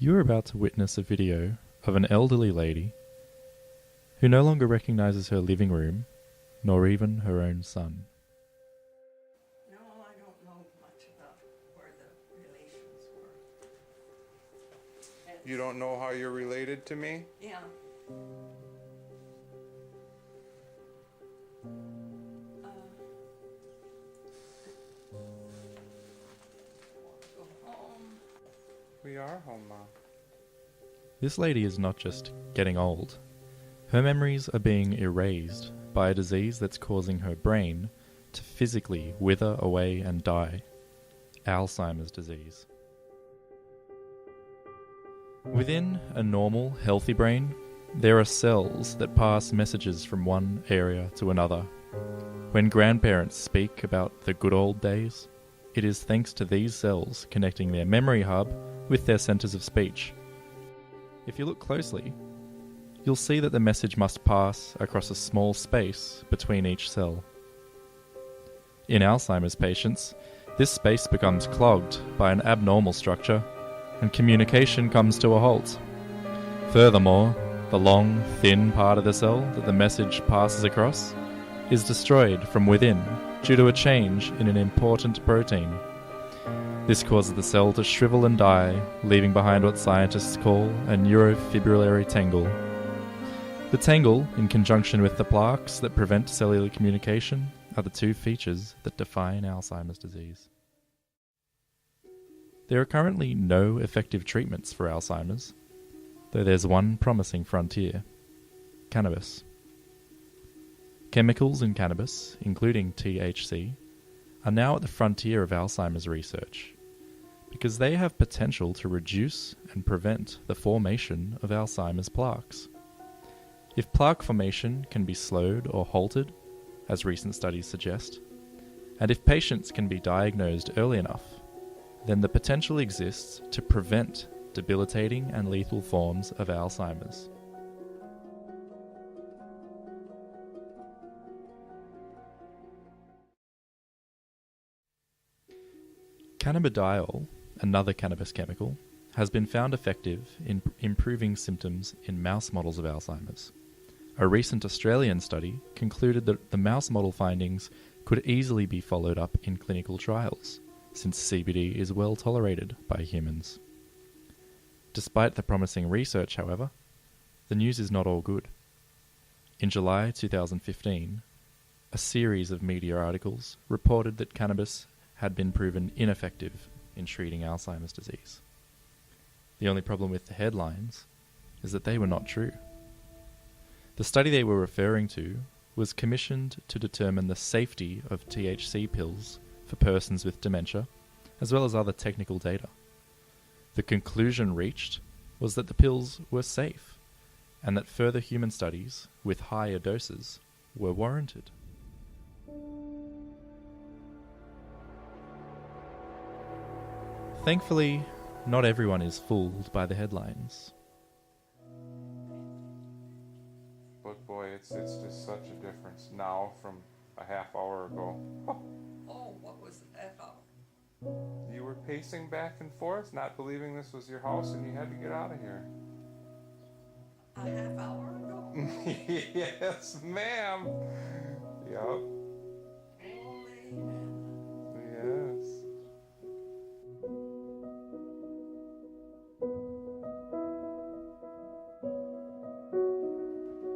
You're about to witness a video of an elderly lady who no longer recognizes her living room, nor even her own son. No, I don't know much about where the relations were. You don't know how you're related to me? Yeah. Go home. We are home, Mom. This lady is not just getting old. Her memories are being erased by a disease that's causing her brain to physically wither away and die. Alzheimer's disease. Within a normal, healthy brain, there are cells that pass messages from one area to another. When grandparents speak about the good old days, it is thanks to these cells connecting their memory hub with their centers of speech. If you look closely, you'll see that the message must pass across a small space between each cell. In Alzheimer's patients, this space becomes clogged by an abnormal structure, and communication comes to a halt. Furthermore, the long, thin part of the cell that the message passes across is destroyed from within due to a change in an important protein. This causes the cell to shrivel and die, leaving behind what scientists call a neurofibrillary tangle. The tangle, in conjunction with the plaques that prevent cellular communication, are the two features that define Alzheimer's disease. There are currently no effective treatments for Alzheimer's, though there's one promising frontier: cannabis. Chemicals in cannabis, including THC, are now at the frontier of Alzheimer's research, because they have potential to reduce and prevent the formation of Alzheimer's plaques. If plaque formation can be slowed or halted, as recent studies suggest, and if patients can be diagnosed early enough, then the potential exists to prevent debilitating and lethal forms of Alzheimer's. Cannabidiol, another cannabis chemical, has been found effective in improving symptoms in mouse models of Alzheimer's. A recent Australian study concluded that the mouse model findings could easily be followed up in clinical trials, since CBD is well tolerated by humans. Despite the promising research, however, the news is not all good. In July 2015, a series of media articles reported that cannabis had been proven ineffective in treating Alzheimer's disease. The only problem with the headlines is that they were not true. The study they were referring to was commissioned to determine the safety of THC pills for persons with dementia, as well as other technical data. The conclusion reached was that the pills were safe, and that further human studies with higher doses were warranted. Thankfully, not everyone is fooled by the headlines. But boy, it's just such a difference now from a half hour ago. Oh, what was the half hour? You were pacing back and forth, not believing this was your house, and you had to get out of here. A half hour ago? Yes, ma'am. Yep. Holy